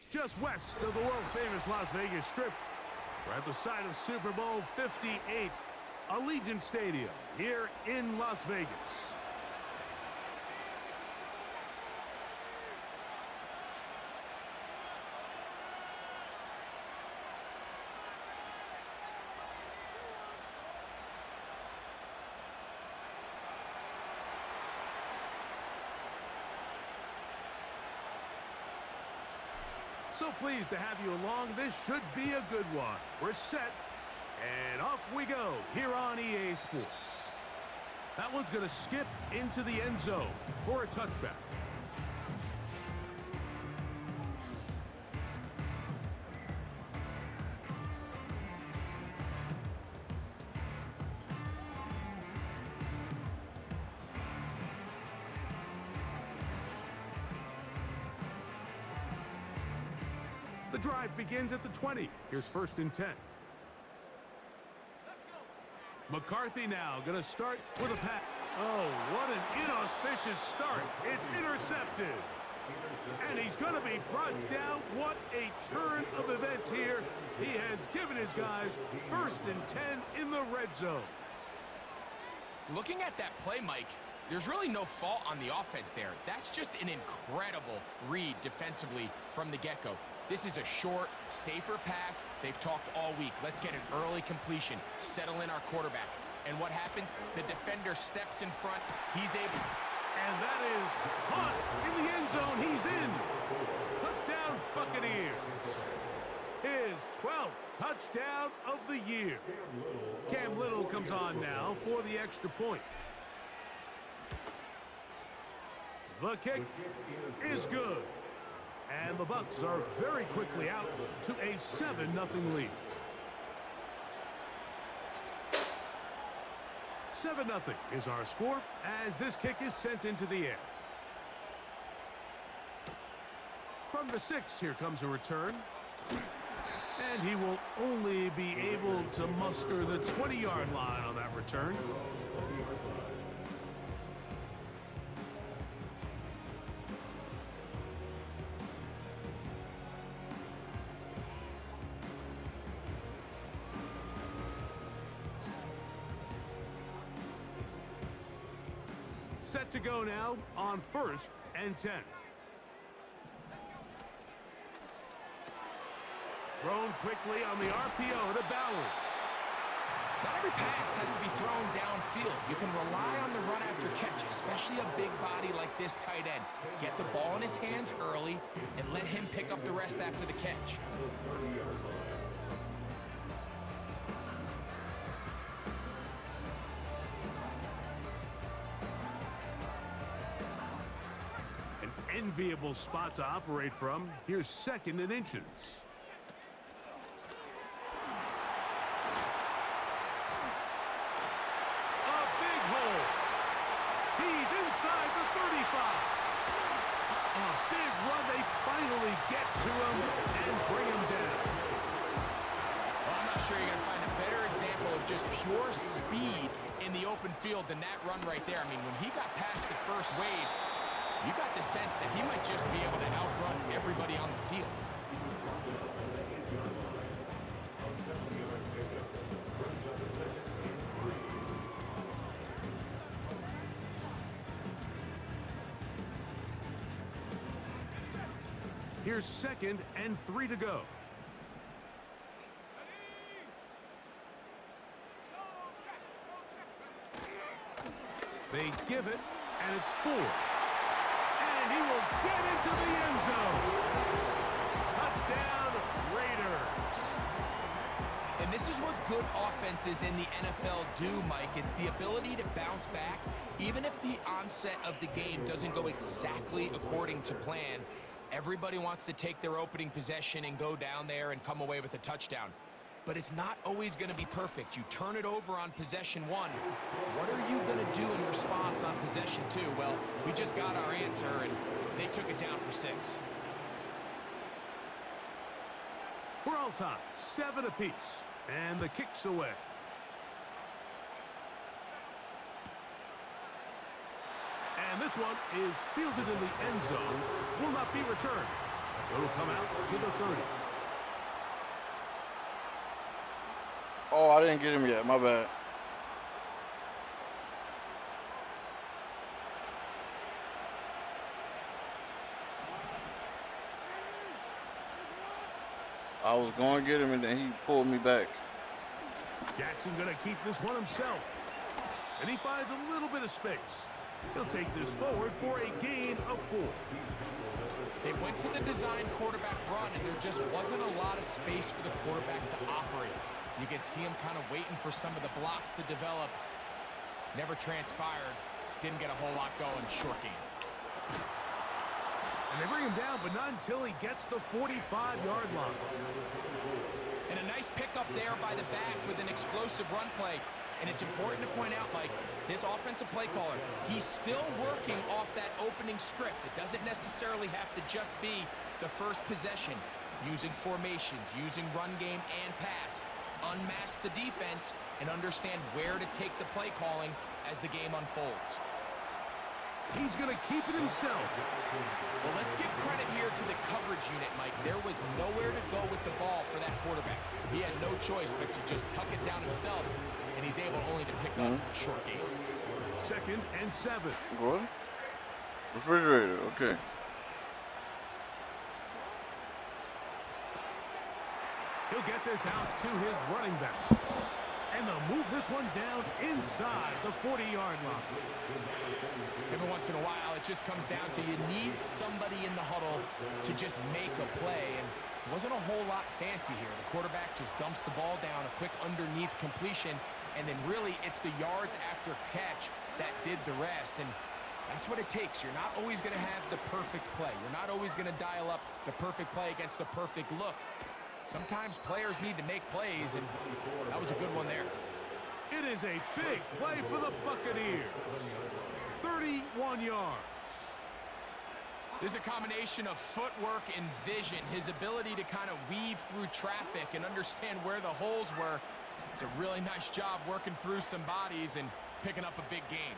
just west of the world-famous Las Vegas Strip. We're at the site of Super Bowl 58, Allegiant Stadium here in Las Vegas. So pleased to have you along. This should be a good one. We're set, and off we go here on EA Sports. That one's going to skip into the end zone for a touchback. The drive begins at the 20. Here's 1st and 10. McCarthy now going to start with a pass. Oh, what an inauspicious start. It's intercepted. And he's going to be brought down. What a turn of events here. He has given his guys 1st and 10 in the red zone. Looking at that play, Mike, there's really no fault on the offense there. That's just an incredible read defensively from the get-go. This is a short, safer pass. They've talked all week. Let's get an early completion, settle in our quarterback. And what happens? The defender steps in front. He's able. And that is caught in the end zone. He's in. Touchdown, Buccaneers. His 12th touchdown of the year. Cam Little comes on now for the extra point. The kick is good. And the Bucs are very quickly out to a 7-0 lead. 7-0 is our score as this kick is sent into the air. From the 6, here comes a return. And he will only be able to muster the 20-yard line on that return. Set to go now on 1st and 10. Thrown quickly on the RPO to Bowers. Not every pass has to be thrown downfield. You can rely on the run after catch, especially a big body like this tight end. Get the ball in his hands early and let him pick up the rest after the catch. Enviable spot to operate from. Here's 2nd and inches. A big hole. He's inside the 35. A big run. They finally get to him and bring him down. Well, I'm not sure you're going to find a better example of just pure speed in the open field than that run right there. I mean, when he got past the first wave, you got the sense that he might just be able to outrun everybody on the field. Here's 2nd and 3 to go. They give it, and it's 4. And he will get into the end zone. Touchdown, Raiders. And this is what good offenses in the NFL do, Mike. It's the ability to bounce back, even if the onset of the game doesn't go exactly according to plan. Everybody wants to take their opening possession and go down there and come away with a touchdown. But it's not always going to be perfect. You turn it over on possession 1. What are you going to do in response on possession 2? Well, we just got our answer, and they took it down for 6. We're all tied, 7 apiece, and the kick's away. And this one is fielded in the end zone, will not be returned. So it'll come out to the 30. Oh, I didn't get him yet. My bad. I was going to get him, and then he pulled me back. Jackson going to keep this one himself. And he finds a little bit of space. He'll take this forward for a gain of 4. They went to the design quarterback run, and there just wasn't a lot of space for the quarterback to operate. You could see him kind of waiting for some of the blocks to develop. Never transpired. Didn't get a whole lot going. Short game. And they bring him down, but not until he gets the 45-yard line. And a nice pickup there by the back with an explosive run play. And it's important to point out, Mike, this offensive play caller, he's still working off that opening script. It doesn't necessarily have to just be the first possession. Using formations, using run game and pass. Unmask the defense and understand where to take the play calling as the game unfolds. He's going to keep it himself. Well, let's give credit here to the coverage unit, Mike. There was nowhere to go with the ball for that quarterback. He had no choice but to just tuck it down himself, and he's able only to pick up a short game. 2nd and 7. What? Refrigerator, okay. He'll get this out to his running back. And they'll move this one down inside the 40-yard line. Every once in a while, it just comes down to you need somebody in the huddle to just make a play. And it wasn't a whole lot fancy here. The quarterback just dumps the ball down, a quick underneath completion, and then really it's the yards after catch that did the rest. And that's what it takes. You're not always going to have the perfect play. You're not always going to dial up the perfect play against the perfect look. Sometimes players need to make plays, and that was a good one there. It is a big play for the Buccaneers. 31 yards. This is a combination of footwork and vision, his ability to kind of weave through traffic and understand where the holes were. It's a really nice job working through some bodies and picking up a big gain.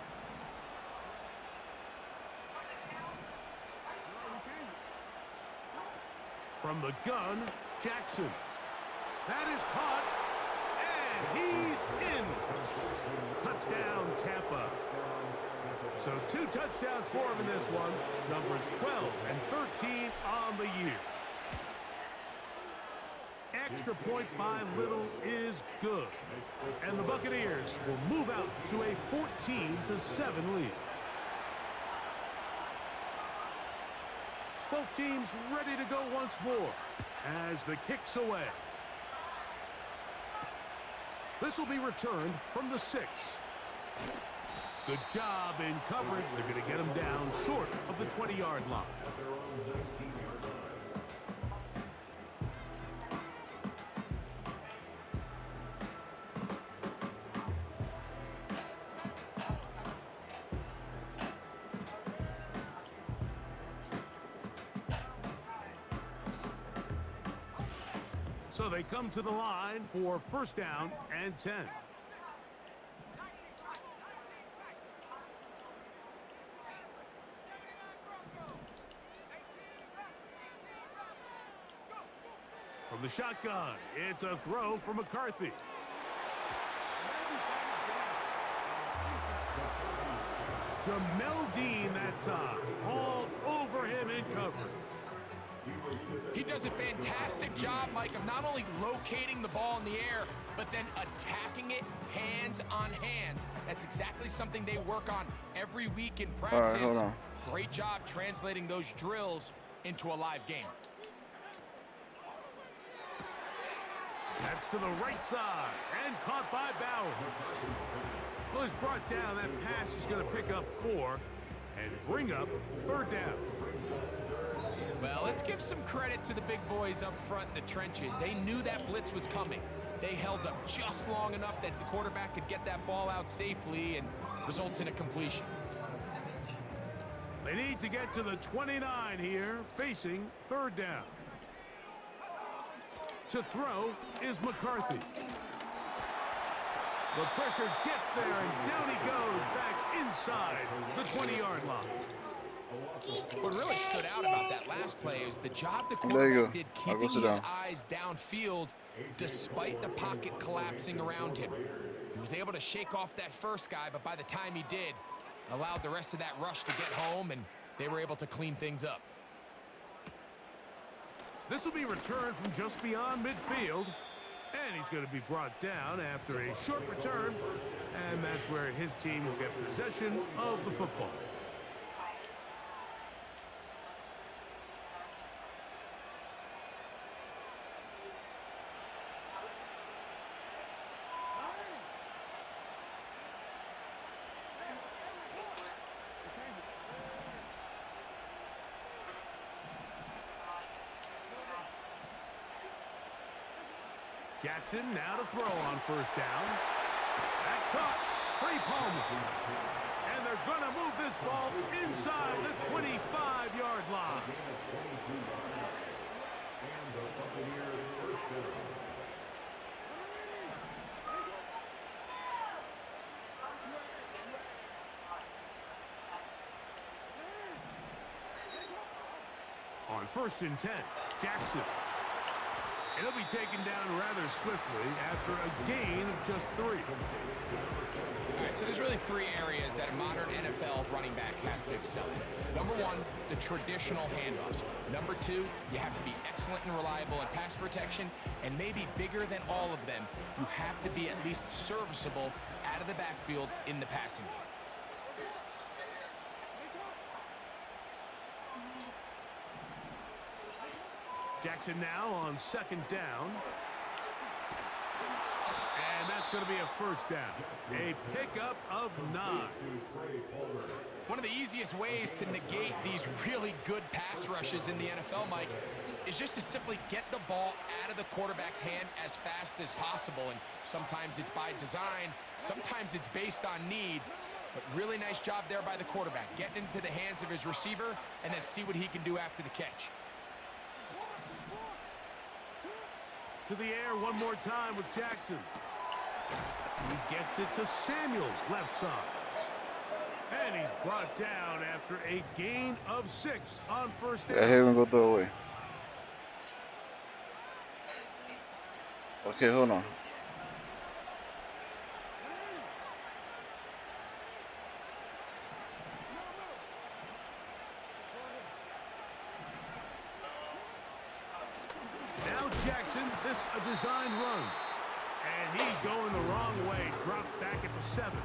From the gun, Jackson. That is caught, and he's in. Touchdown, Tampa. So 2 touchdowns for him in this one. Numbers 12 and 13 on the year. Extra point by Little is good. And the Buccaneers will move out to a 14-7 lead. Both teams ready to go once more as the kick's away. This will be returned from the 6. Good job in coverage. They're going to get him down short of the 20-yard line. So they come to the line for 1st down and 10. From the shotgun, it's a throw for McCarthy. Jamel Dean that time, all over him in coverage. He does a fantastic job, Mike, of not only locating the ball in the air, but then attacking it hands on hands. That's exactly something they work on every week in practice. All right, hold on. Great job translating those drills into a live game. That's to the right side and caught by Bowers. Well, he's brought down. That pass is going to pick up 4 and bring up 3rd down. Well, let's give some credit to the big boys up front in the trenches. They knew that blitz was coming. They held up just long enough that the quarterback could get that ball out safely and results in a completion. They need to get to the 29 here, facing 3rd down. To throw is McCarthy. The pressure gets there, and down he goes back inside the 20-yard line. What really stood out about that last play is the job the There you quarterback go. did I'll go keeping sit his down. eyes downfield despite the pocket collapsing around him. He was able to shake off that first guy, but by the time he did, allowed the rest of that rush to get home, and they were able to clean things up. This will be returned from just beyond midfield. And he's going to be brought down after a short return. And that's where his team will get possession of the football. Jackson now to throw on first down. That's caught. Free Palmer. And they're going to move this ball inside the 25-yard line. On 1st and 10, Jackson. And he'll be taken down rather swiftly after a gain of just 3. All right, so there's really 3 areas that a modern NFL running back has to excel in. Number 1, the traditional handoffs. Number 2, you have to be excellent and reliable in pass protection. And maybe bigger than all of them, you have to be at least serviceable out of the backfield in the passing game. Jackson now on 2nd down. And that's going to be a first down. A pickup of 9. One of the easiest ways to negate these really good pass rushes in the NFL, Mike, is just to simply get the ball out of the quarterback's hand as fast as possible. And sometimes it's by design, sometimes it's based on need. But really nice job there by the quarterback, getting into the hands of his receiver and then see what he can do after the catch. To the air one more time with Jackson. He gets it to Samuel, left side. And he's brought down after a gain of 6 on first down. I hear him go throw away. Okay, hold on. Now Jackson, this a design run. And he's going the wrong way. Drops back at the 7.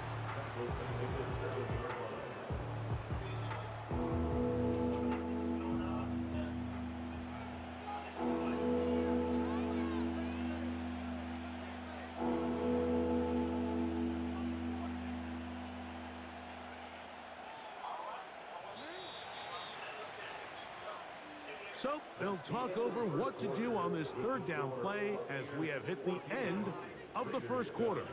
So they'll talk over what to do on this 3rd down play as we have hit the end of the first quarter.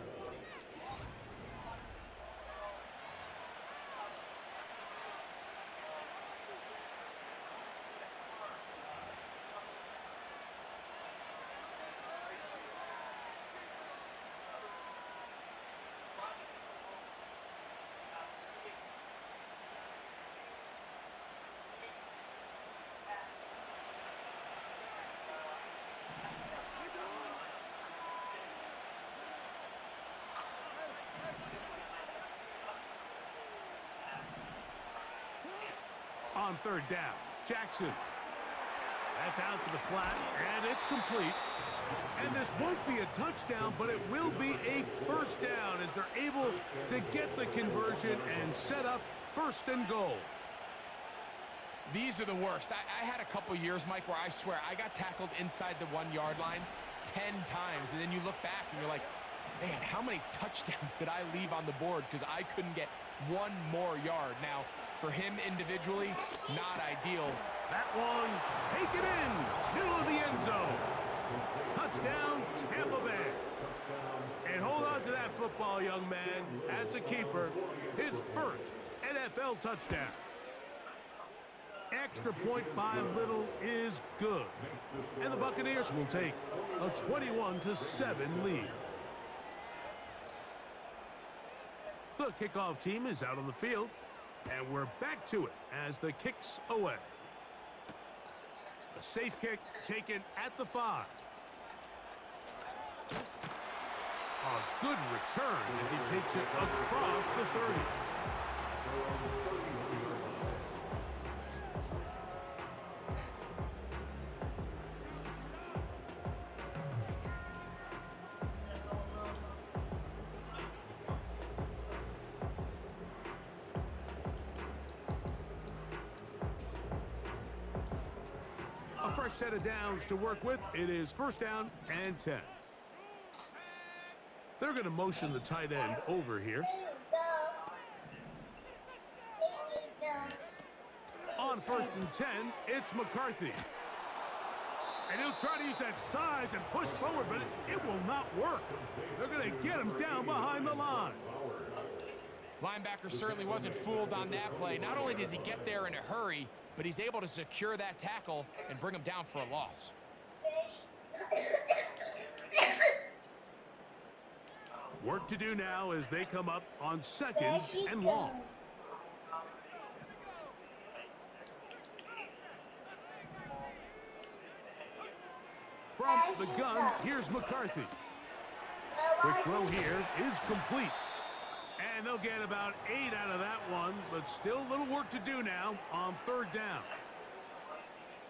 On 3rd down, Jackson. That's out to the flat, and it's complete. And this won't be a touchdown, but it will be a first down as they're able to get the conversion and set up 1st and goal. These are the worst. I had a couple years, Mike, where I swear I got tackled inside the 1-yard line 10 times, and then you look back and you're like, man, how many touchdowns did I leave on the board because I couldn't get 1 more yard? Now, for him individually, not ideal. That one, take it in, middle of the end zone. Touchdown, Tampa Bay. And hold on to that football, young man. That's a keeper. His 1st NFL touchdown. Extra point by Little is good. And the Buccaneers will take a 21-7 lead. The kickoff team is out on the field. And we're back to it as the kick's away. A safe kick taken at the 5. A good return as he takes it across the 30. A fresh set of downs to work with. It is first down and 10. They're going to motion the tight end over here. On first and 10, it's McCarthy. And he'll try to use that size and push forward, but it will not work. They're going to get him down behind the line. Linebacker certainly wasn't fooled on that play. Not only does he get there in a hurry, but he's able to secure that tackle and bring him down for a loss. Work to do now as they come up on second and long. From the gun, here's McCarthy. Quick throw here is complete. And they'll get about 8 out of that one, but still a little work to do now on third down.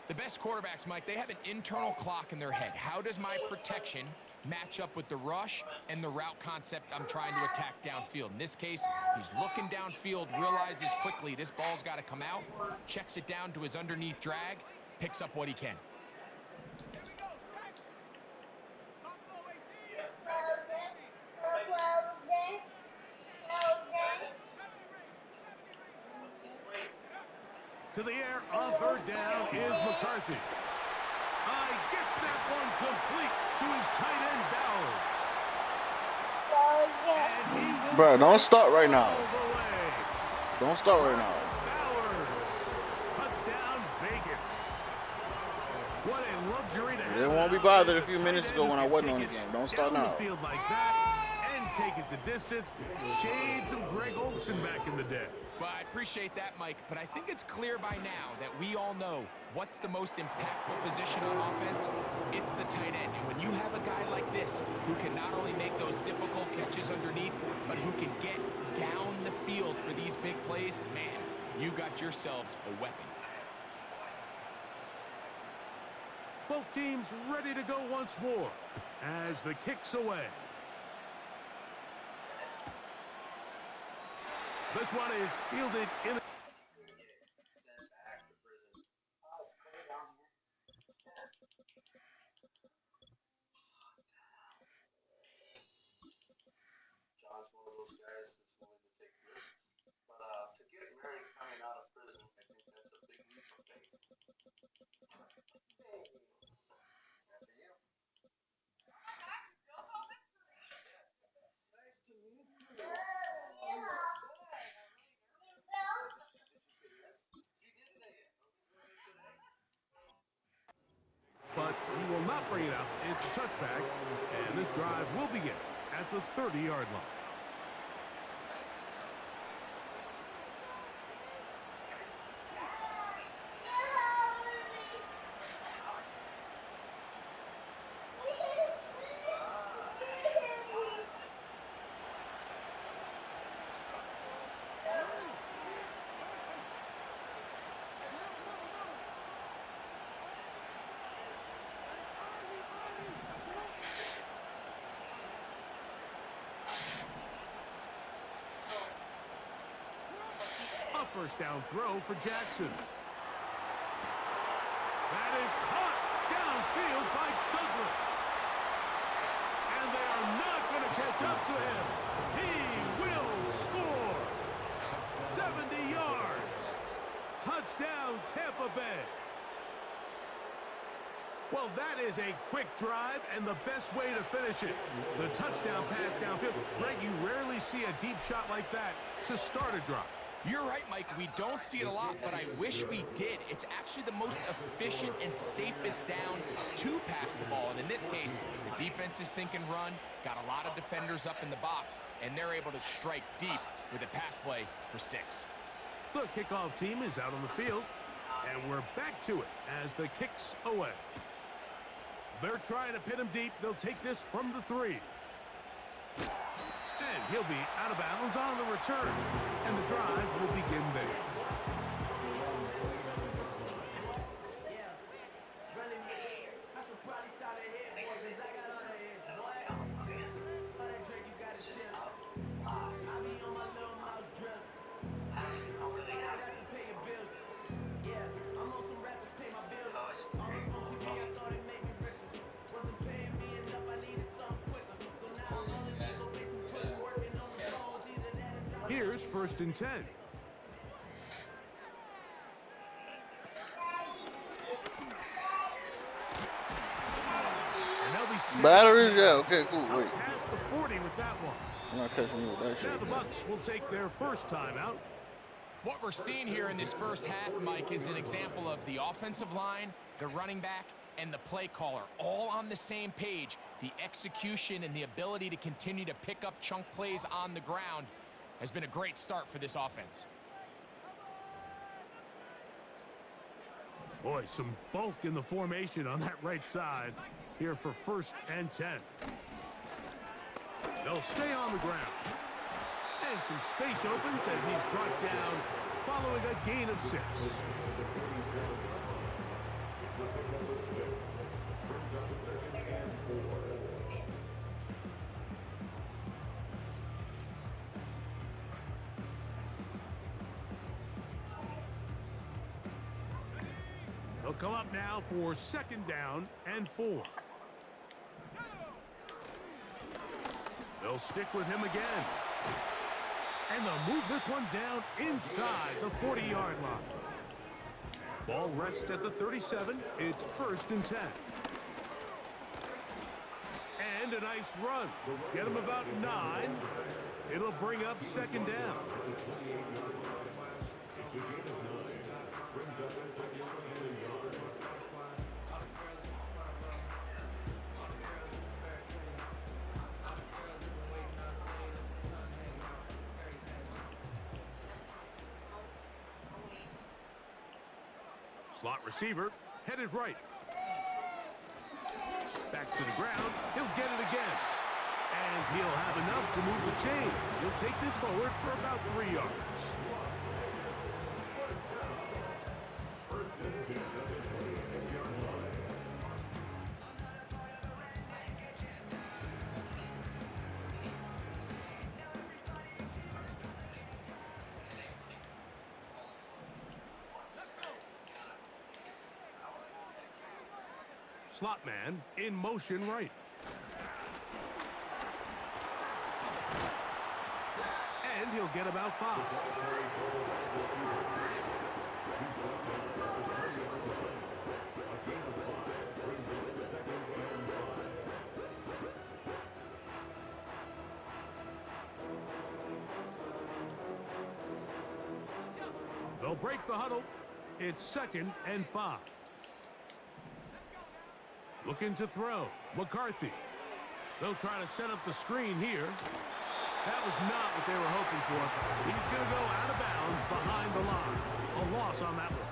The best quarterbacks, Mike, they have an internal clock in their head. How does my protection match up with the rush and the route concept I'm trying to attack downfield? In this case, he's looking downfield, realizes quickly this ball's got to come out, checks it down to his underneath drag, picks up what he can. To the air on third down is McCarthy. Gets that one complete to his tight end, Bowers. Bro, don't start right now. Don't start right now. Bowers. Touchdown, Vegas. What a luxury to have. They won't be bothered a few minutes ago when I wasn't on the game. Don't start now. Field like that and take it the distance. Shades of Greg Olsen back in the day. Well, I appreciate that, Mike, but I think it's clear by now that we all know what's the most impactful position on offense. It's the tight end. And when you have a guy like this who can not only make those difficult catches underneath, but who can get down the field for these big plays, man, you got yourselves a weapon. Both teams ready to go once more as the kick's away. This one is fielded in. John's one of those guys that's willing to take risks. But to get married coming out of prison, I think that's a big leap of faith. After you. Nice to meet you. But he will not bring it up. It's a touchback, and this drive will begin at the 30-yard line. First down throw for Jackson. That is caught downfield by Douglas. And they are not going to catch up to him. He will score. 70 yards. Touchdown, Tampa Bay. Well, that is a quick drive and the best way to finish it. The touchdown pass downfield. Greg, you rarely see a deep shot like that to start a drive. You're right, Mike. We don't see it a lot, but I wish we did. It's actually the most efficient and safest down to pass the ball. And in this case, the defense is thinking run, got a lot of defenders up in the box, and they're able to strike deep with a pass play for 6. The kickoff team is out on the field, and we're back to it as the kick's away. They're trying to pin him deep. They'll take this from the 3. And he'll be out of bounds on the return, and the drive will begin there. Here's 1st and 10. And they'll be Batteries, yeah, okay, cool. Wait, past the 40 with that one. I'm not catching you with that Now shit. the Bucs will take their first time out. What we're seeing here in this first half, Mike, is an example of the offensive line, the running back, and the play caller all on the same page. The execution and the ability to continue to pick up chunk plays on the ground has been a great start for this offense. Boy, some bulk in the formation on that right side here for 1st and 10. They'll stay on the ground. And some space opens as he's brought down following a gain of 6. They'll come up now for 2nd down and 4. They'll stick with him again. And they'll move this one down inside the 40-yard line. Ball rests at the 37. It's 1st and 10. And a nice run. Get him about 9. It'll bring up 2nd down. Slot receiver, headed right. Back to the ground, he'll get it again. And he'll have enough to move the chains. He'll take this forward for about 3 yards. Slot man in motion right. And he'll get about 5. They'll break the huddle. It's 2nd and 5. Looking to throw. McCarthy. They'll try to set up the screen here. That was not what they were hoping for. He's going to go out of bounds behind the line. A loss on that one.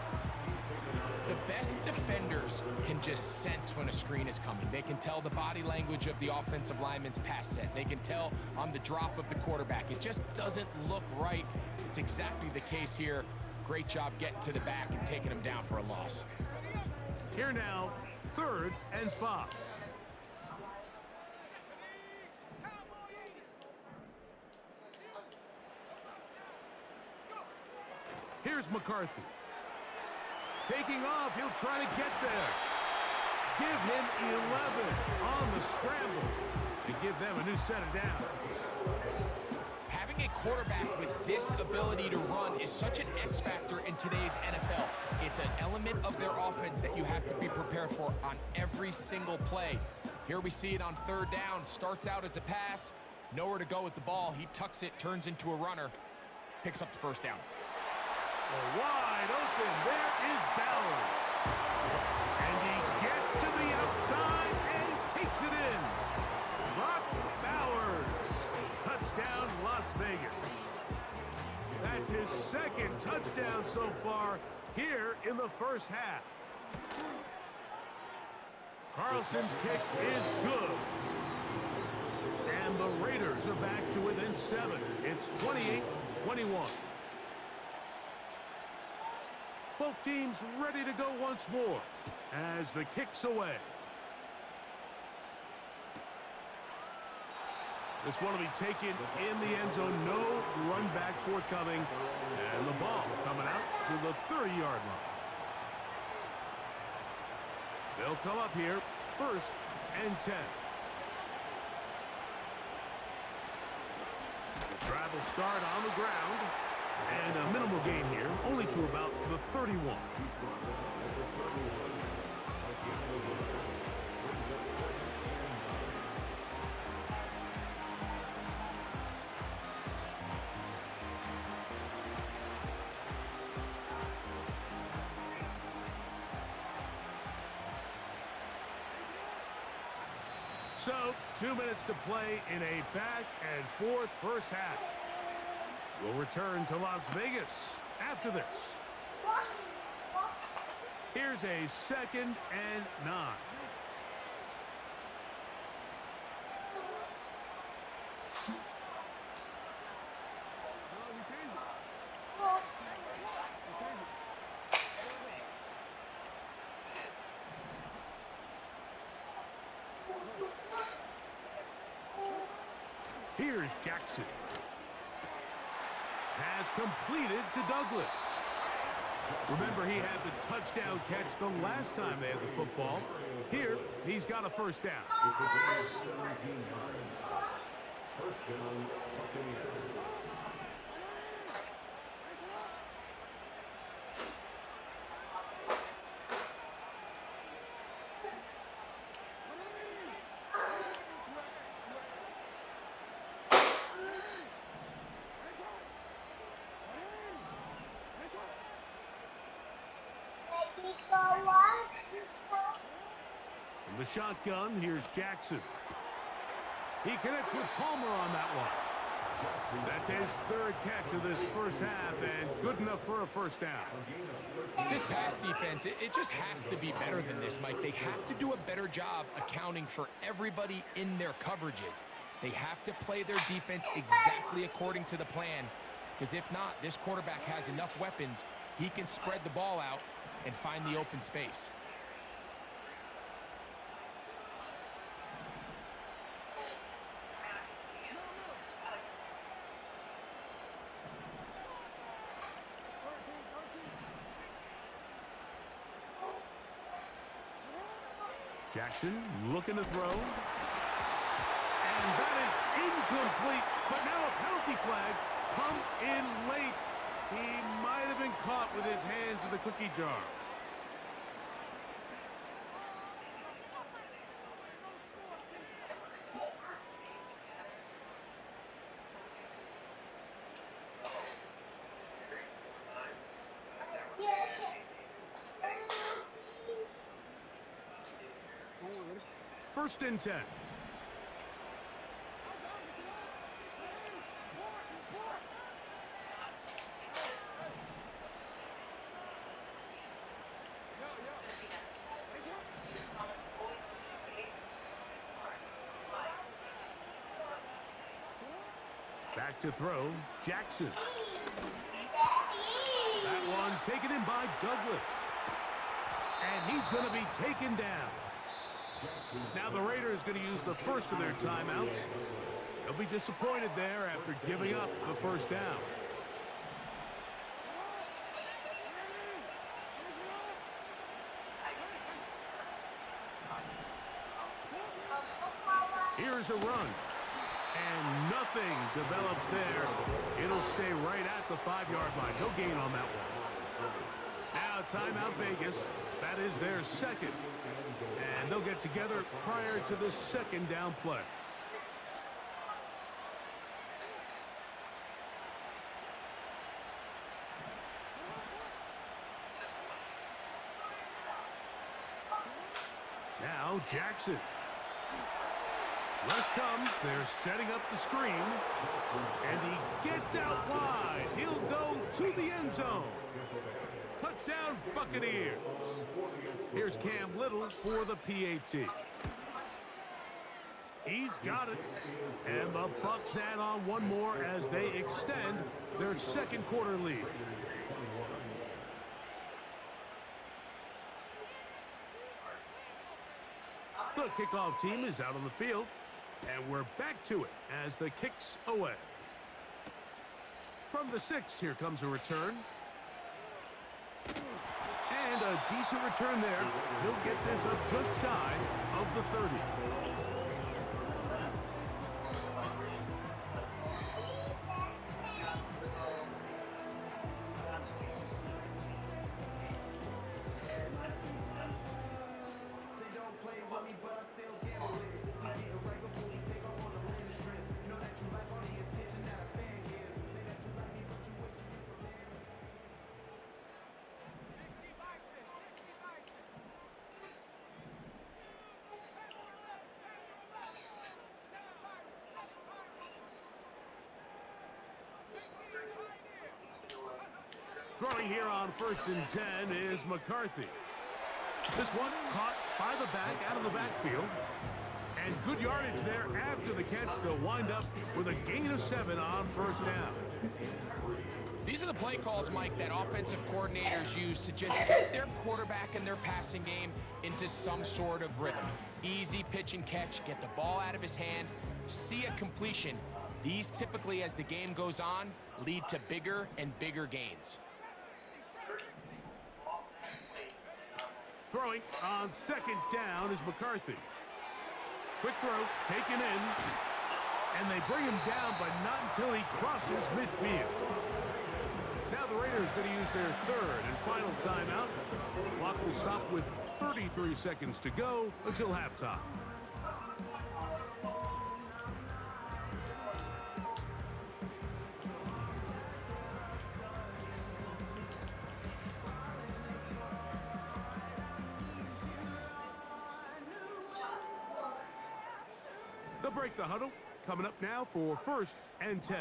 The best defenders can just sense when a screen is coming. They can tell the body language of the offensive lineman's pass set. They can tell on the drop of the quarterback. It just doesn't look right. It's exactly the case here. Great job getting to the back and taking him down for a loss. Here now, 3rd and 5. Here's McCarthy. Taking off, he'll try to get there. Give him 11 on the scramble and give them a new set of downs. Having a quarterback with this ability to run is such an X factor in today's NFL. It's an element of their offense that you have to be prepared for on every single play. Here we see it on 3rd down. Starts out as a pass. Nowhere to go with the ball. He tucks it, turns into a runner. Picks up the 1st down. Wide open. There is Bowers. And he gets to the outside and takes it in. Brock Bowers. Touchdown, Las Vegas. That's is his second touchdown so far here in the first half. Carlson's kick is good. And the Raiders are back to within 7. It's 28-21. Both teams ready to go once more as the kick's away. This one will be taken in the end zone. No run back forthcoming. And the ball coming out to the 30-yard line. They'll come up here, 1st and 10. The drive will start on the ground. And a minimal gain here, only to about the 31. So, 2 minutes to play in a back-and-forth first half. We'll return to Las Vegas after this. Here's a 2nd and 9. Here's Jackson. Has completed to Douglas. Remember, he had the touchdown catch the last time they had the football. Here, he's got a first down. From the shotgun, here's Jackson. He connects with Palmer on that one. That's his 3rd catch of this first half, and good enough for a first down. This pass defense, it just has to be better than this, Mike. They have to do a better job accounting for everybody in their coverages. They have to play their defense exactly according to the plan, because if not, this quarterback has enough weapons. He can spread the ball out and find the open space. Jackson looking to throw. And that is incomplete. But now a penalty flag comes in late. He might have been caught with his hands in the cookie jar. First and 10. Back to throw, Jackson. That one taken in by Douglas. And he's going to be taken down. Now the Raiders going to use the first of their timeouts. They'll be disappointed there after giving up the first down. Here's a run. And nothing develops there. It'll stay right at the 5-yard line. No gain on that one. Now timeout Vegas. That is their second. And they'll get together prior to the second down play. Now Jackson. Rush comes. They're setting up the screen. And he gets It's out wide. He'll go to the end zone. Touchdown, Buccaneers. Here's Cam Little for the PAT. He's got it. And the Bucs add on one more as they extend their second quarter lead. The kickoff team is out on the field. And we're back to it as the kick's away. From the 6, here comes a return. And a decent return there. He'll get this up just shy of the 30. Throwing here on 1st and 10 is McCarthy. This one caught by the back out of the backfield. And good yardage there after the catch to wind up with a gain of 7 on 1st down. These are the play calls, Mike, that offensive coordinators use to just get their quarterback and their passing game into some sort of rhythm. Easy pitch and catch, get the ball out of his hand, see a completion. These typically, as the game goes on, lead to bigger and bigger gains. Throwing on 2nd down is McCarthy. Quick throw, taken in, and they bring him down, but not until he crosses midfield. Now the Raiders going to use their 3rd and final timeout. Clock will stop with 33 seconds to go until halftime. They'll break the huddle. Coming up now for 1st and 10.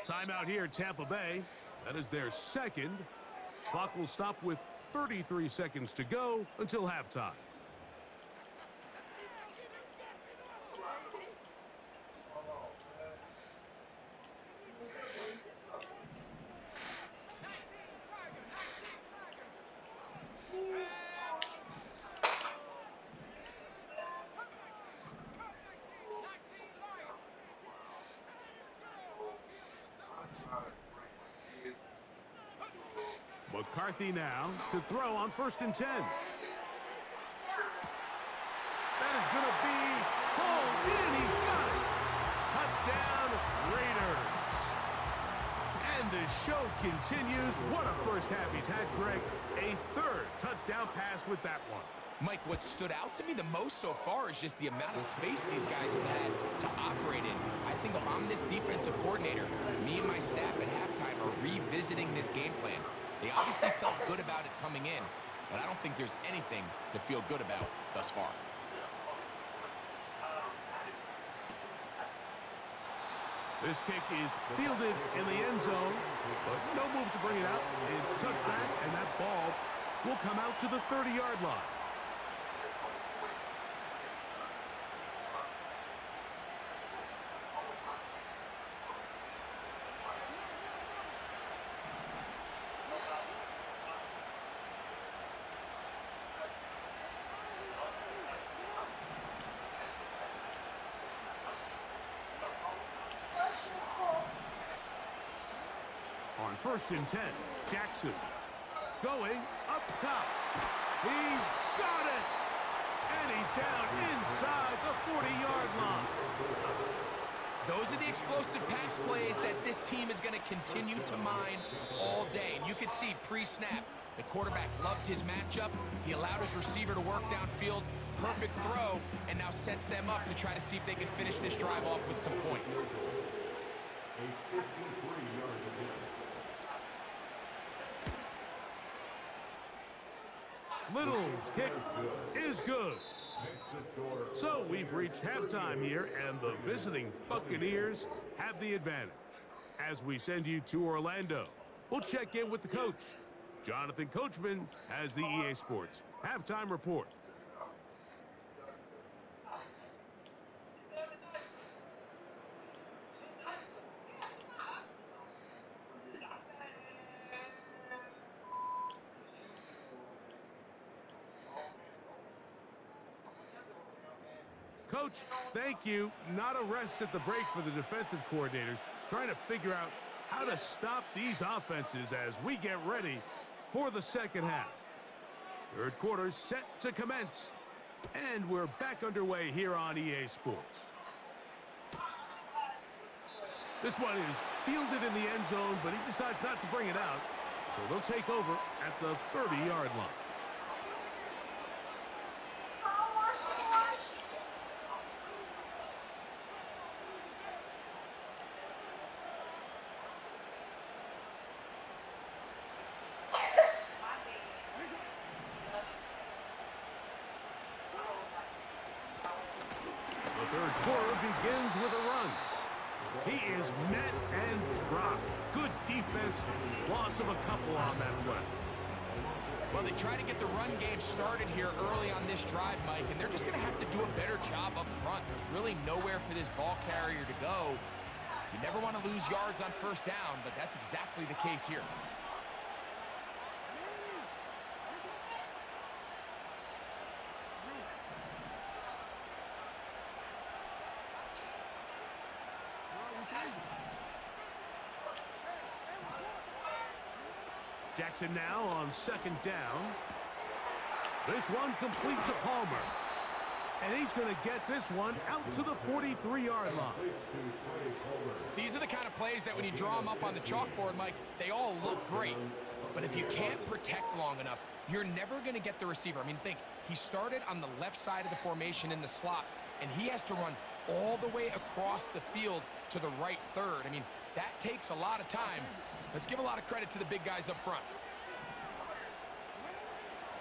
Timeout here, Tampa Bay. That is their 2nd. Clock will stop with 33 seconds to go until halftime. McCarthy now to throw on 1st and 10. That is going to be pulled in. He's got it. Touchdown, Raiders. And the show continues. What a first half he's had, Greg. A 3rd touchdown pass with that one. Mike, what stood out to me the most so far is just the amount of space these guys have had to operate in. I think if I'm this defensive coordinator, me and my staff at halftime are revisiting this game plan. They obviously felt good about it coming in, but I don't think there's anything to feel good about thus far. This kick is fielded in the end zone, but no move to bring it out. It's touched back, and that ball will come out to the 30-yard line. On 1st and 10, Jackson going up top. He's got it! And he's down inside the 40-yard line. Those are the explosive pass plays that this team is going to continue to mine all day. And you can see pre-snap, the quarterback loved his matchup. He allowed his receiver to work downfield. Perfect throw, and now sets them up to try to see if they can finish this drive off with some points. Little's kick is good. So we've reached halftime here, and the visiting Buccaneers have the advantage. As we send you to Orlando, we'll check in with the coach. Jonathan Coachman has the EA Sports halftime report. Coach, thank you. Not a rest at the break for the defensive coordinators, trying to figure out how to stop these offenses as we get ready for the second half. Third quarter set to commence, and we're back underway here on EA Sports. This one is fielded in the end zone, but he decides not to bring it out, so they'll take over at the 30-yard line. The third quarter begins with a run. He is met and dropped. Good defense. Loss of a couple on that play. Well, they try to get the run game started here early on this drive, Mike, and they're just going to have to do a better job up front. There's really nowhere for this ball carrier to go. You never want to lose yards on first down, but that's exactly the case here. Jackson now on second down. This one complete to Palmer. And he's going to get this one out to the 43-yard line. These are the kind of plays that when you draw them up on the chalkboard, Mike, they all look great. But if you can't protect long enough, you're never going to get the receiver. I mean, think, he started on the left side of the formation in the slot, and he has to run all the way across the field to the right third. I mean, that takes a lot of time. Let's give a lot of credit to the big guys up front.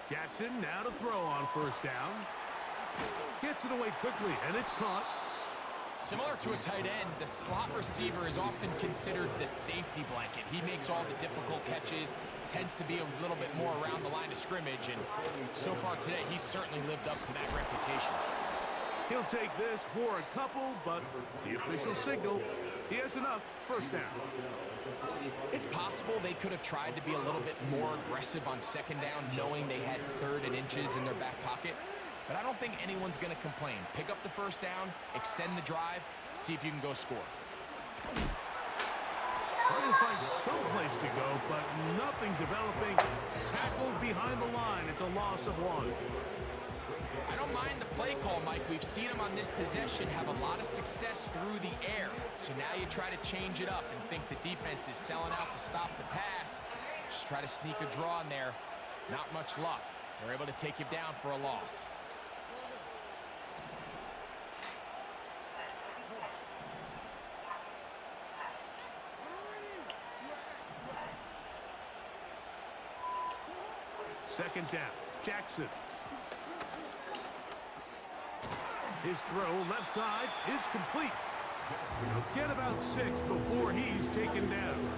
Jackson now to throw on first down. Gets it away quickly, and it's caught. Similar to a tight end, the slot receiver is often considered the safety blanket. He makes all the difficult catches, tends to be a little bit more around the line of scrimmage, and so far today, he's certainly lived up to that reputation. He'll take this for a couple, but the official signal, he has enough. First down. It's possible they could have tried to be a little bit more aggressive on second down, knowing they had third and inches in their back pocket. But I don't think anyone's going to complain. Pick up the first down, extend the drive, see if you can go score. Trying to find some place to go, but nothing developing. Tackled behind the line. It's a loss of one. I don't mind the play call, Mike. We've seen him on this possession have a lot of success through the air. So now you try to change it up and think the defense is selling out to stop the pass. Just try to sneak a draw in there. Not much luck. They're able to take you down for a loss. Second down. Jackson. His throw left side is complete. He'll get about 6 before he's taken down.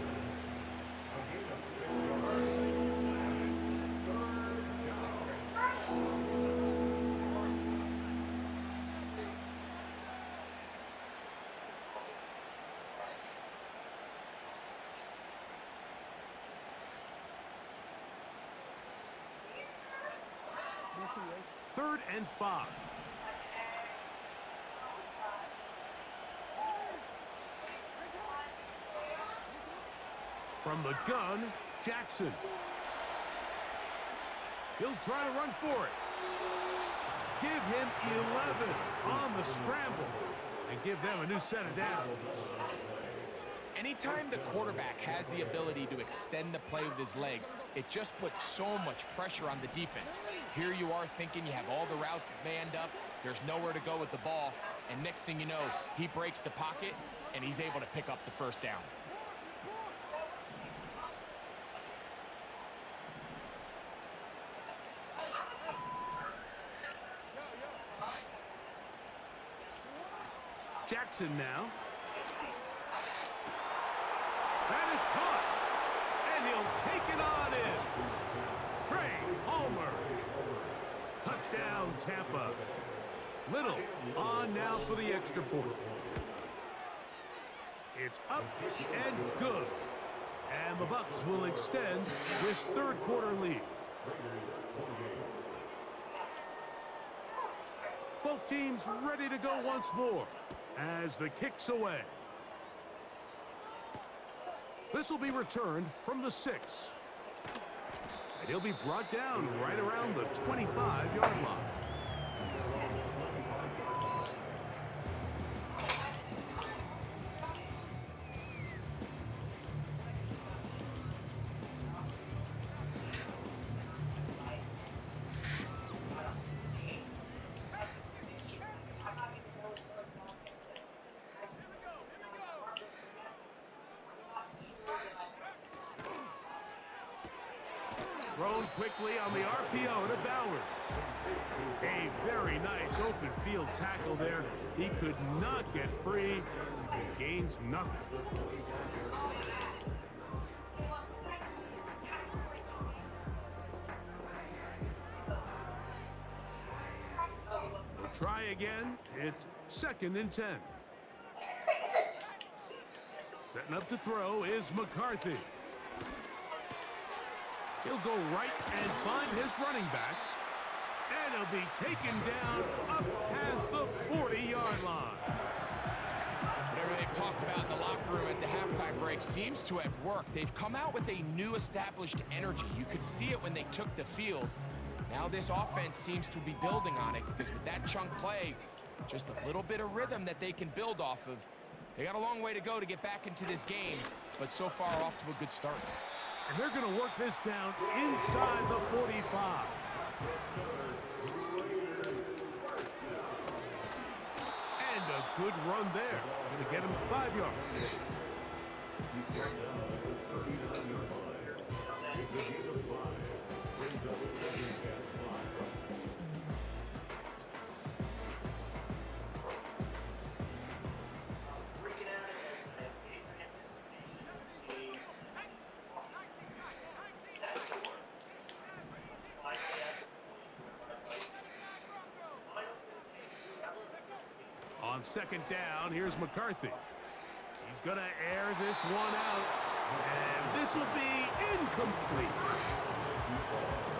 Third and 5. From the gun, Jackson. He'll try to run for it. Give him 11 on the scramble and give them a new set of downs. Anytime the quarterback has the ability to extend the play with his legs, it just puts so much pressure on the defense. Here you are thinking you have all the routes manned up, there's nowhere to go with the ball, and next thing you know, he breaks the pocket, and he's able to pick up the first down. Jackson now. taken on in. Trey Palmer. Touchdown, Tampa. Little on now for the extra point. It's up and good. And the Bucs will extend this third quarter lead. Both teams ready to go once more as the kick's away. This will be returned from the 6. And he'll be brought down right around the 25-yard line. Thrown quickly on the RPO to Bowers. A very nice open field tackle there. He could not get free and gains nothing. We'll try again. It's 2nd and 10. Setting up to throw is McCarthy. He'll go right and find his running back. And he'll be taken down up past the 40-yard line. Whatever they've talked about in the locker room at the halftime break seems to have worked. They've come out with a new established energy. You could see it when they took the field. Now this offense seems to be building on it because with that chunk play, just a little bit of rhythm that they can build off of. They got a long way to go to get back into this game, but so far off to a good start. And they're going to work this down inside the 45. And a good run there. Going to get him 5 yards. On 2nd down, here's McCarthy. He's going to air this one out, and this will be incomplete.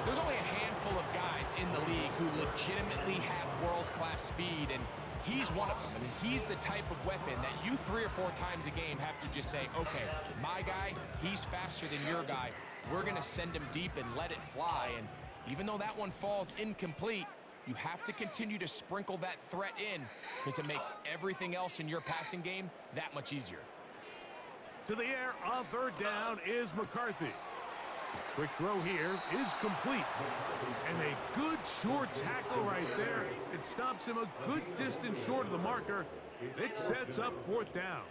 There's only a handful of guys in the league who legitimately have world-class speed, and he's one of them. I mean, he's the type of weapon that you 3 or 4 times a game have to just say, okay, my guy, he's faster than your guy. We're going to send him deep and let it fly, and even though that one falls incomplete, you have to continue to sprinkle that threat in because it makes everything else in your passing game that much easier. To the air on 3rd down is McCarthy. Quick throw here is complete. And a good short tackle right there. It stops him a good distance short of the marker. It sets up 4th down.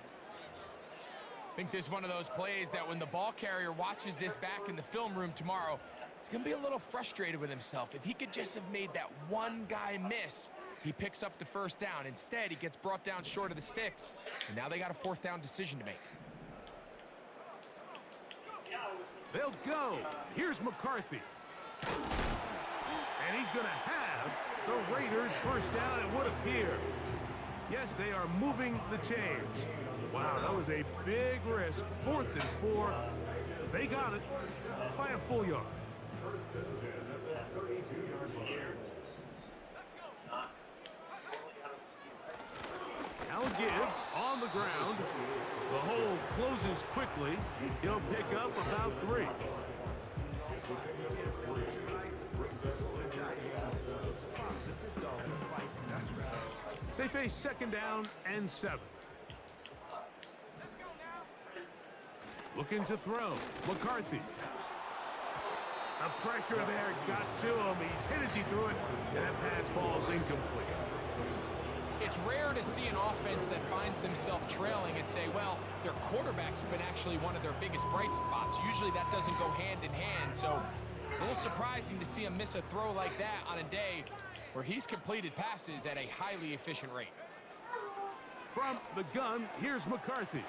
I think this is one of those plays that when the ball carrier watches this back in the film room tomorrow, he's going to be a little frustrated with himself. If he could just have made that one guy miss, he picks up the 1st down. Instead, he gets brought down short of the sticks, and now they got a 4th down decision to make. They'll go. Here's McCarthy. And he's going to have the Raiders' 1st down, it would appear. Yes, they are moving the chains. Wow, that was a big risk. 4th and 4. They got it by a full yard. Now a give on the ground. The hole closes quickly. He'll pick up about 3. They face 2nd down and 7. Looking to throw. McCarthy. The pressure there got to him. He's hit as he threw it, and that pass falls incomplete. It's rare to see an offense that finds themselves trailing and say, well, their quarterback's been actually one of their biggest bright spots. Usually that doesn't go hand in hand, so it's a little surprising to see him miss a throw like that on a day where he's completed passes at a highly efficient rate. From the gun, here's McCarthy.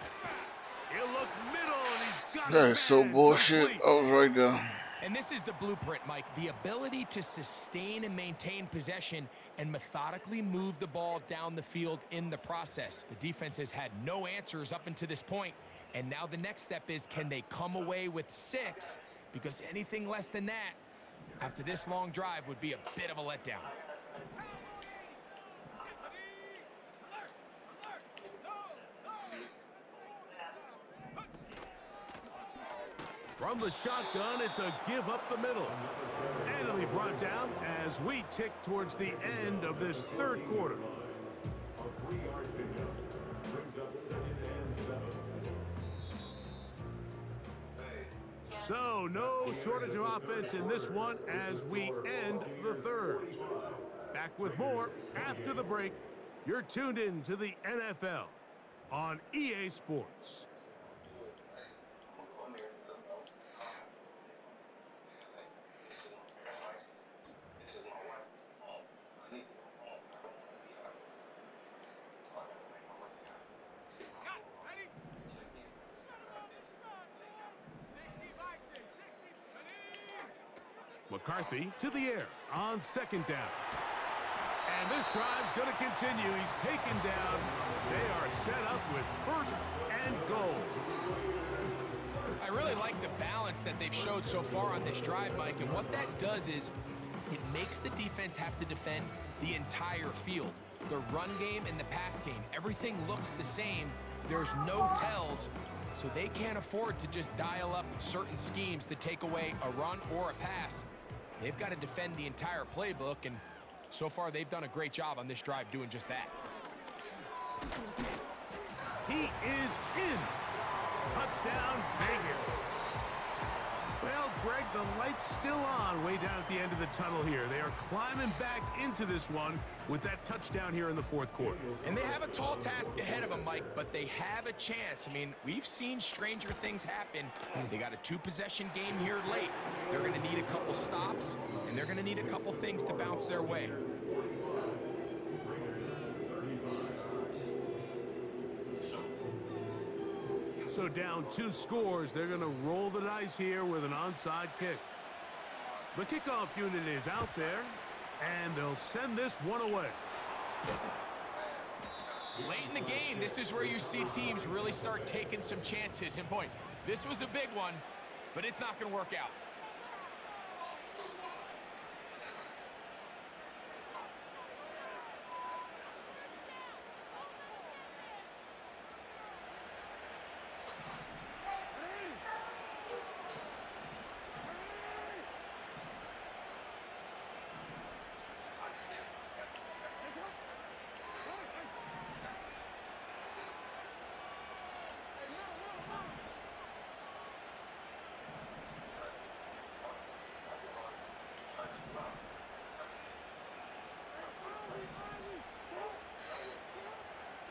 He'll look middle, and he's got That his is so man bullshit. complete. I was right there. And this is the blueprint, Mike. The ability to sustain and maintain possession and methodically move the ball down the field in the process. The defense has had no answers up until this point, and now the next step is, can they come away with 6? Because anything less than that, after this long drive, would be a bit of a letdown. From the shotgun, it's a give up the middle. And it'll be brought down as we tick towards the end of this third quarter. So, no shortage of offense in this one as we end the third. Back with more after the break. You're tuned in to the NFL on EA Sports. McCarthy to the air on second down. And this drive's going to continue. He's taken down. They are set up with first and goal. I really like the balance that they've showed so far on this drive, Mike. And what that does is it makes the defense have to defend the entire field. The run game and the pass game, everything looks the same. There's no tells. So they can't afford to just dial up certain schemes to take away a run or a pass. They've got to defend the entire playbook, and so far they've done a great job on this drive doing just that. He is in. Touchdown, Vegas. Well, Greg, the light's still on way down at the end of the tunnel here. They are climbing back into this one with that touchdown here in the fourth quarter. And they have a tall task ahead of them, Mike, but they have a chance. I mean, we've seen stranger things happen. They got a 2-possession game here late. They're going to need a couple stops, and they're going to need a couple things to bounce their way. So down 2 scores, they're going to roll the dice here with an onside kick. The kickoff unit is out there, and they'll send this one away. Late in the game, this is where you see teams really start taking some chances. And boy, this was a big one, but it's not going to work out.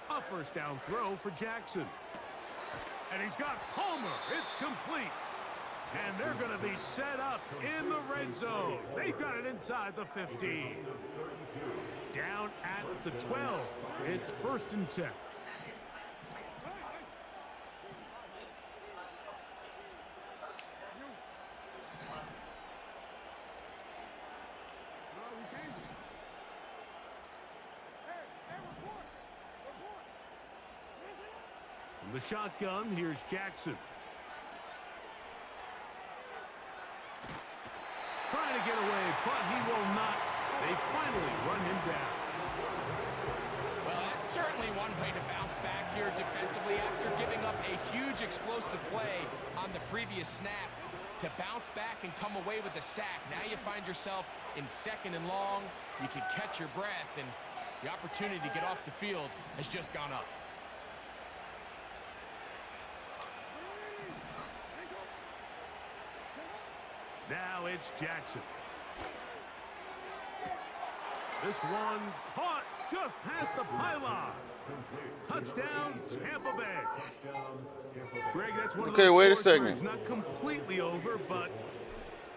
A first down throw for Jackson. And he's got Palmer. It's complete. And they're going to be set up in the red zone. They've got it inside the 15. Down at the 12. It's first and 10. From the shotgun, here's Jackson. Trying to get away, but he will not. They finally run him down. Well, that's certainly one way to bounce back here defensively after giving up a huge explosive play on the previous snap. To bounce back and come away with a sack. Now you find yourself in second and long. You can catch your breath, and the opportunity to get off the field has just gone up. Now it's Jackson. This one caught just past the pylon. Touchdown, Tampa Bay. Greg, that's one of those wait a scores where second. it's not completely over, but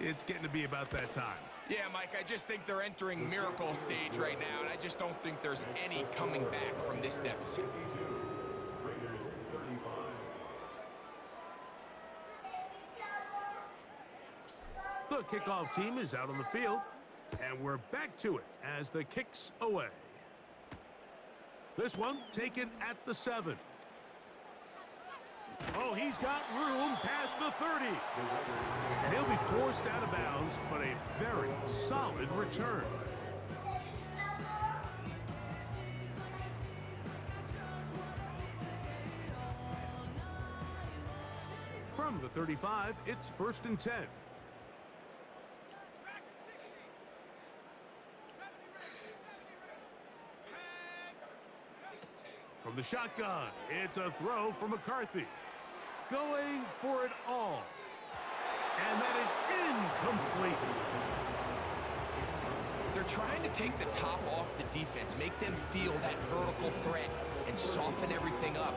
it's getting to be about that time. Yeah, Mike, I just think they're entering miracle stage right now, and I just don't think there's any coming back from this deficit. The kickoff team is out on the field, and we're back to it as the kick's away. This one taken at the 7. Oh, he's got room past the 30. And he'll be forced out of bounds, but a very solid return. From the 35, it's 1st and 10. From the shotgun, it's a throw for McCarthy. Going for it all. And that is incomplete. They're trying to take the top off the defense, make them feel that vertical threat, and soften everything up.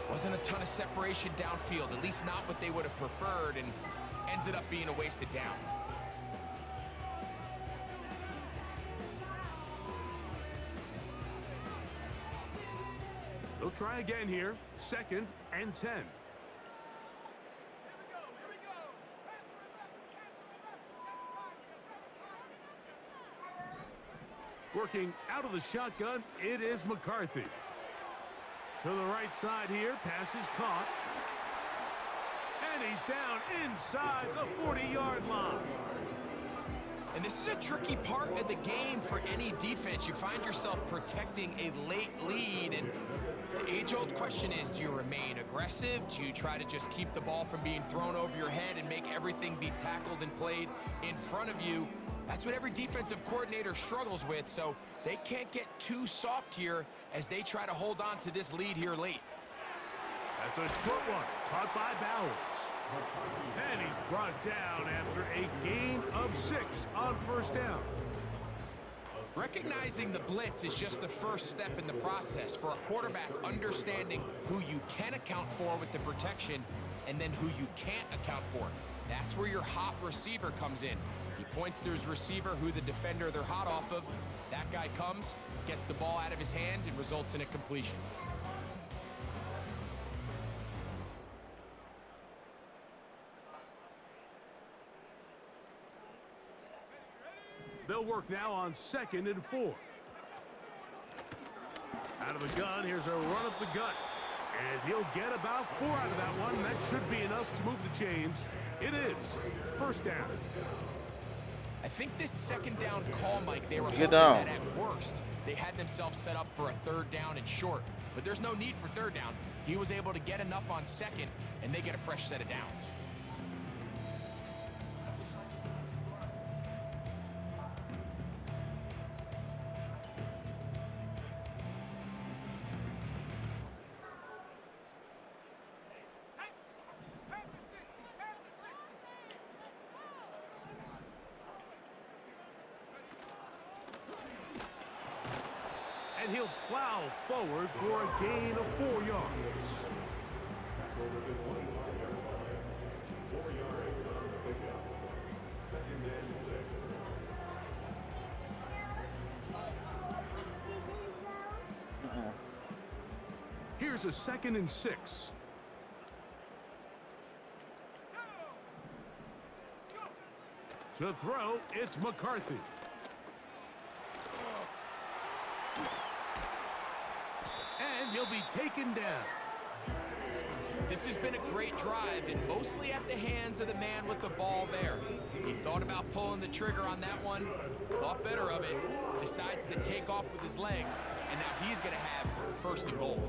Wasn't a ton of separation downfield, at least not what they would have preferred, and ends up being a wasted down. They'll try again here, 2nd and 10. Working out of the shotgun, it is McCarthy. To the right side here, pass is caught. And he's down inside the 40-yard line. And this is a tricky part of the game for any defense. You find yourself protecting a late lead, and the age-old question is, do you remain aggressive? Do you try to just keep the ball from being thrown over your head and make everything be tackled and played in front of you? That's what every defensive coordinator struggles with, so they can't get too soft here as they try to hold on to this lead here late. That's a short one, caught by Bowers. And he's brought down after a gain of 6 on 1st down. Recognizing the blitz is just the first step in the process for a quarterback, understanding who you can account for with the protection and then who you can't account for. That's where your hot receiver comes in. He points to his receiver, who the defender they're hot off of. That guy comes, gets the ball out of his hand, and results in a completion. They'll work now on 2nd and 4. Out of the gun, here's a run up the gut. And he'll get about 4 out of that one. That should be enough to move the chains. It is 1st down. I think this 2nd down call, Mike, they were hoping Get down. that at worst they had themselves set up for a 3rd down and short. But there's no need for 3rd down. He was able to get enough on 2nd, and they get a fresh set of downs. And he'll plow forward for a gain of 4 yards. Here's a 2nd and 6. To throw, it's McCarthy. And he'll be taken down. This has been a great drive, and mostly at the hands of the man with the ball there. He thought about pulling the trigger on that one, thought better of it, decides to take off with his legs, and now he's going to have 1st and goal.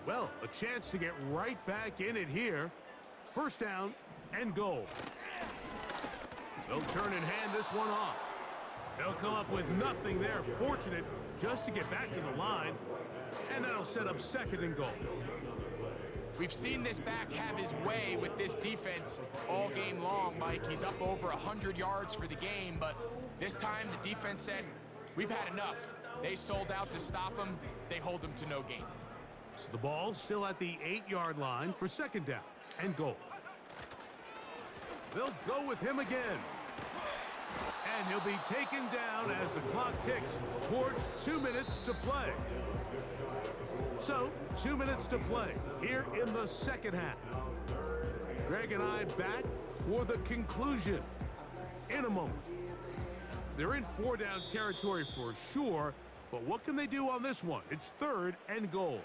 Well, a chance to get right back in it here. 1st down and goal. They'll turn and hand this one off. They'll come up with nothing there. Fortunate just to get back to the line. And that'll set up 2nd and goal. We've seen this back have his way with this defense all game long, Mike. He's up over 100 yards for the game, but this time the defense said, we've had enough. They sold out to stop him. They hold him to no gain. So the ball's still at the 8-yard line for 2nd down and goal. They'll go with him again. And he'll be taken down as the clock ticks towards 2 minutes to play. So, 2 minutes to play here in the second half. Greg and I back for the conclusion in a moment. They're in 4-down territory for sure, but what can they do on this one? It's 3rd and goal.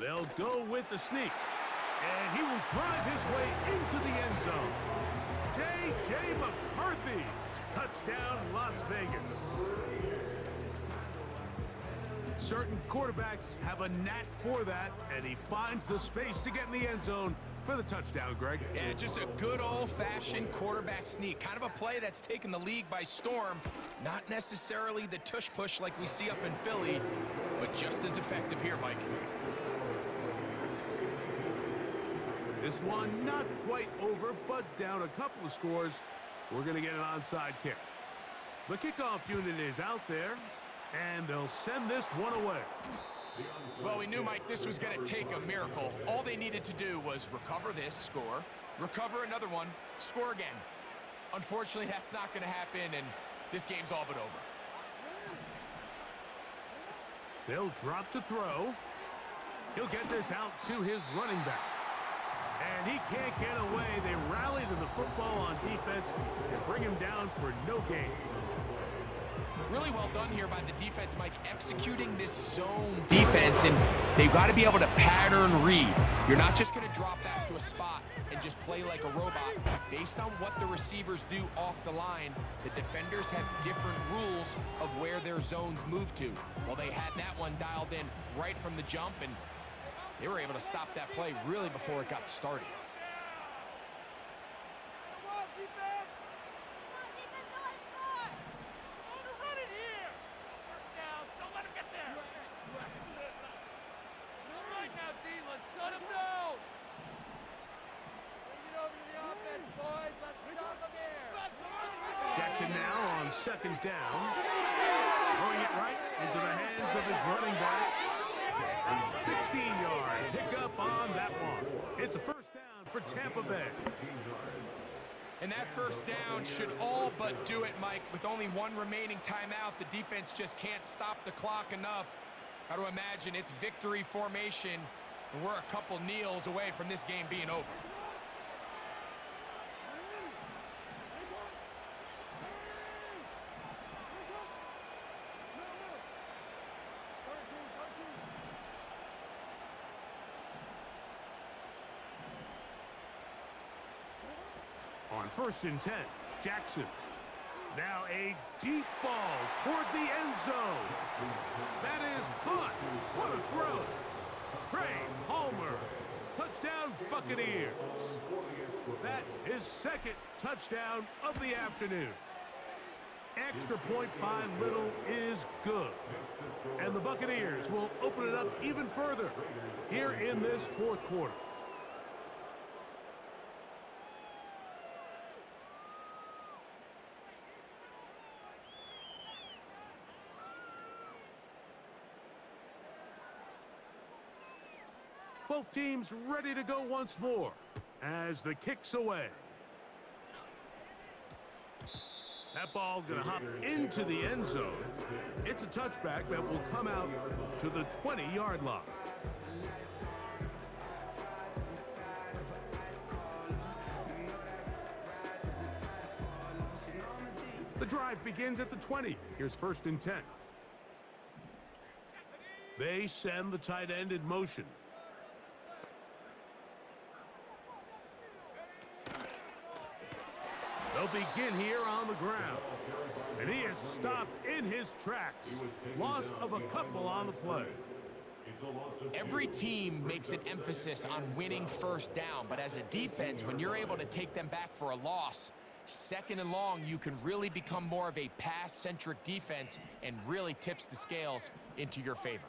They'll go with the sneak, and he will drive his way into the end zone. J.J. McCarthy, touchdown Las Vegas. Certain quarterbacks have a knack for that, and he finds the space to get in the end zone for the touchdown, Greg. Yeah, just a good old-fashioned quarterback sneak. Kind of a play that's taken the league by storm. Not necessarily the tush-push like we see up in Philly, but just as effective here, Mike. This one not quite over, but down a couple of scores. We're going to get an onside kick. The kickoff unit is out there, and they'll send this one away. Well, we knew, Mike, this was going to take a miracle. All they needed to do was recover this, score, recover another one, score again. Unfortunately, that's not going to happen, and this game's all but over. They'll drop to throw. He'll get this out to his running back. And he can't get away. They rally to the football on defense and bring him down for no gain. Really well done here by the defense, Mike, executing this zone defense, and they've got to be able to pattern read. You're not just going to drop back to a spot and just play like a robot. Based on what the receivers do off the line, the defenders have different rules of where their zones move to. Well, they had that one dialed in right from the jump, and they were able to stop that play really before it got started. Jackson now on 2nd down. Throwing it right into the hands of his running back. 16-yard pickup on that one. It's a first down for Tampa Bay. And that first down should all but do it, Mike. With only one remaining timeout, the defense just can't stop the clock enough. Got to imagine it's victory formation, and we're a couple kneels away from this game being over. On 1st and 10, Jackson. Now a deep ball toward the end zone. That is caught. What a throw. Trey Palmer. Touchdown Buccaneers. That is 2nd touchdown of the afternoon. Extra point by Little is good. And the Buccaneers will open it up even further here in this 4th quarter. Both teams ready to go once more as the kick's away. That ball going to hop into the end zone. It's a touchback that will come out to the 20-yard line. The drive begins at the 20. Here's 1st and 10. They send the tight end in motion. They'll begin here on the ground. And he is stopped in his tracks. Loss of a couple on the play. Every team makes an emphasis on winning first down, but as a defense, when you're able to take them back for a loss, 2nd and long, you can really become more of a pass-centric defense and really tips the scales into your favor.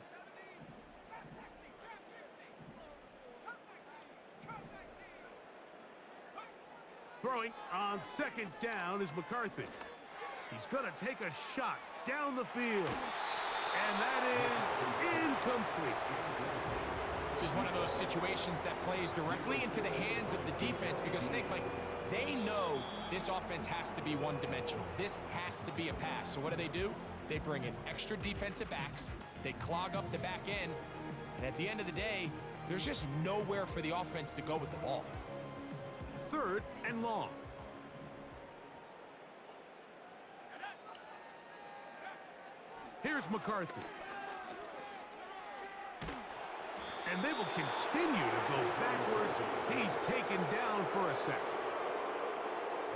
Throwing on 2nd down is McCarthy. He's going to take a shot down the field. And that is incomplete. This is one of those situations that plays directly into the hands of the defense because think, like, they know this offense has to be one-dimensional. This has to be a pass. So what do? They bring in extra defensive backs. They clog up the back end. And at the end of the day, there's just nowhere for the offense to go with the ball. 3rd and long. Here's McCarthy. And they will continue to go backwards. He's taken down for a sack.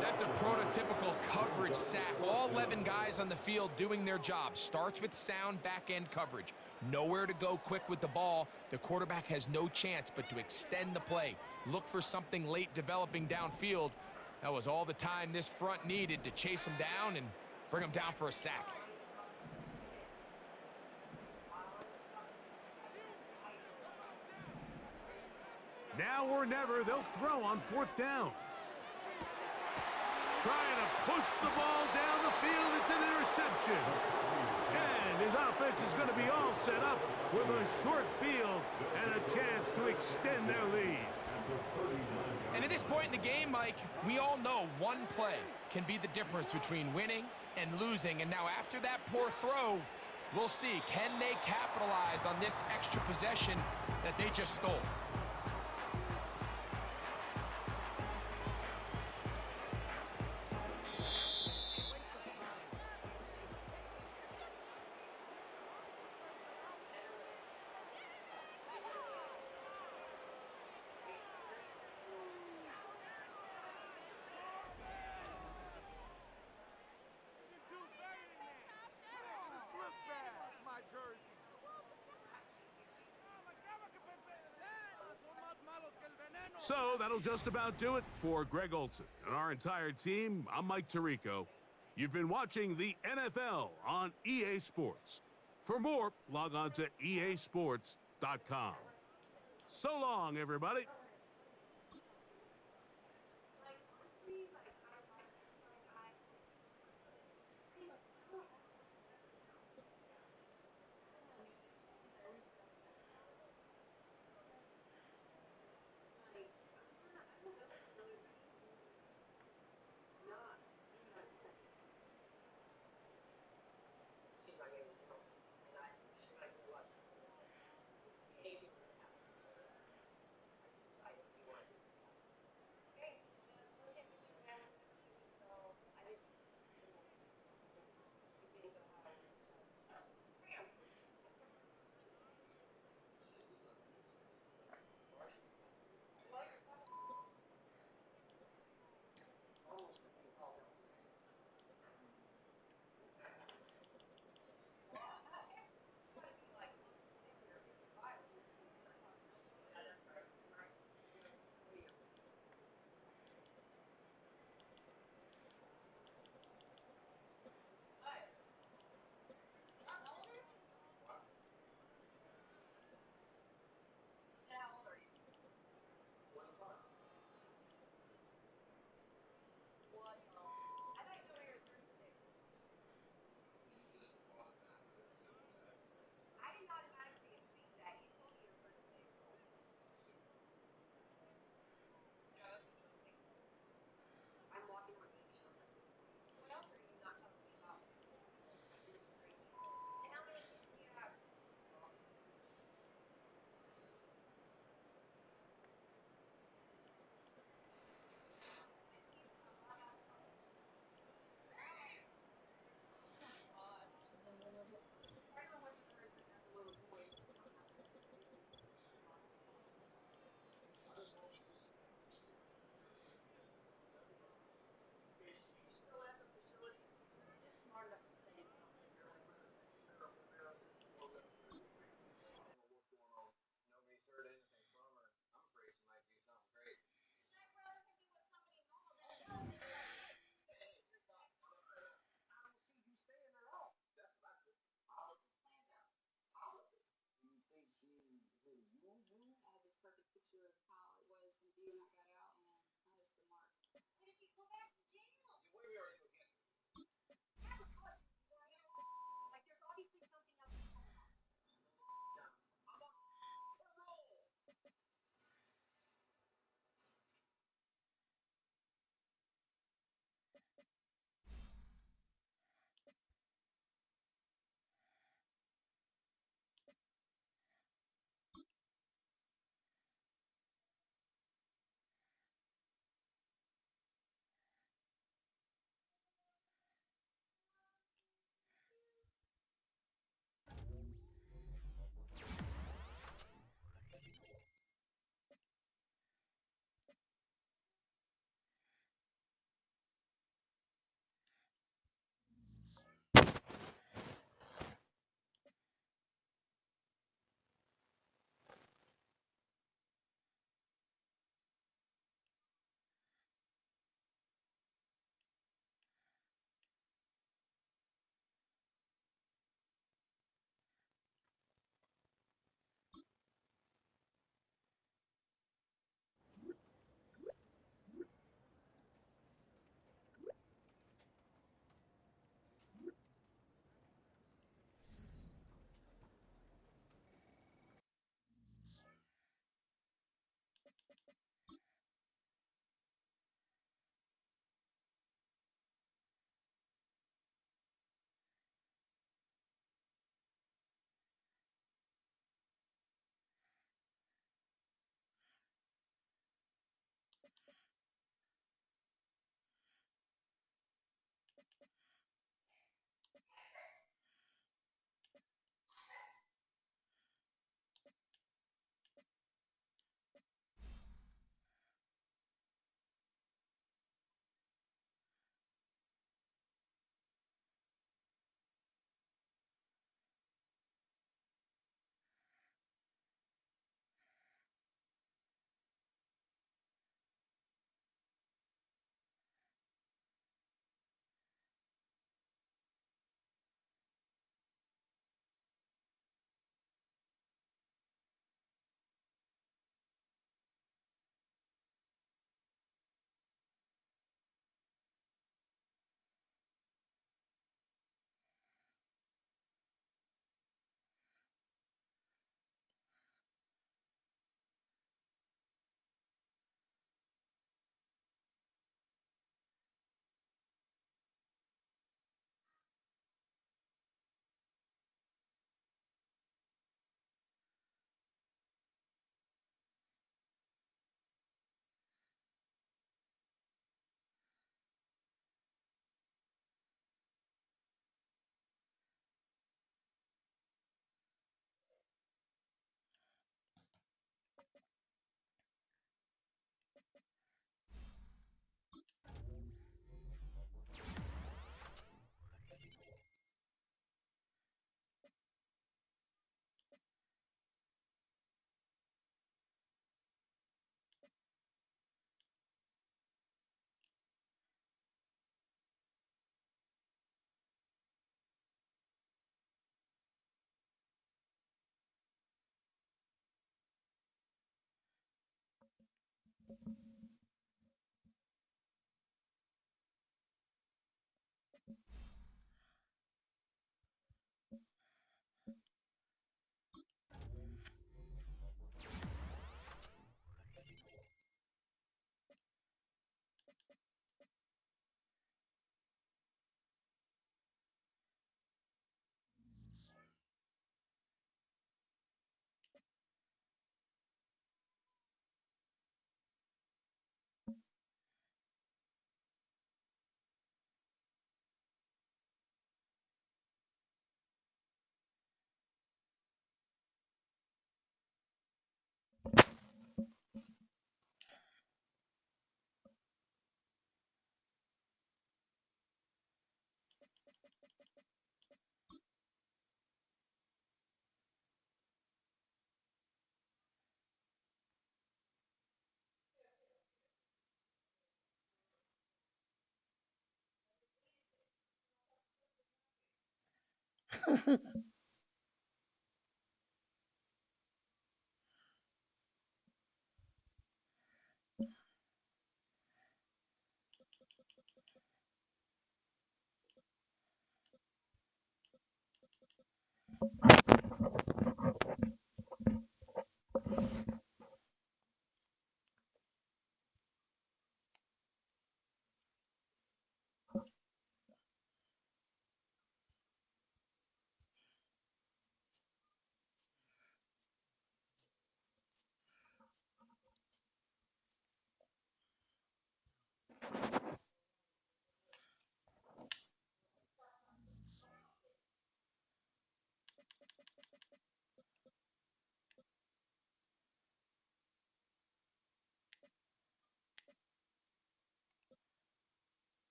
That's a prototypical coverage sack. All 11 guys on the field doing their job. Starts with sound back-end coverage. Nowhere to go quick with the ball. The quarterback has no chance but to extend the play. Look for something late developing downfield. That was all the time this front needed to chase him down and bring him down for a sack. Now or never, they'll throw on 4th down. Trying to push the ball down the field. It's an interception. And his offense is going to be all set up with a short field and a chance to extend their lead. And at this point in the game, Mike, we all know one play can be the difference between winning and losing. And now after that poor throw, we'll see, can they capitalize on this extra possession that they just stole? So that'll just about do it for Greg Olson and our entire team. I'm Mike Tirico. You've been watching the NFL on EA Sports. For more, log on to easports.com. So long, everybody.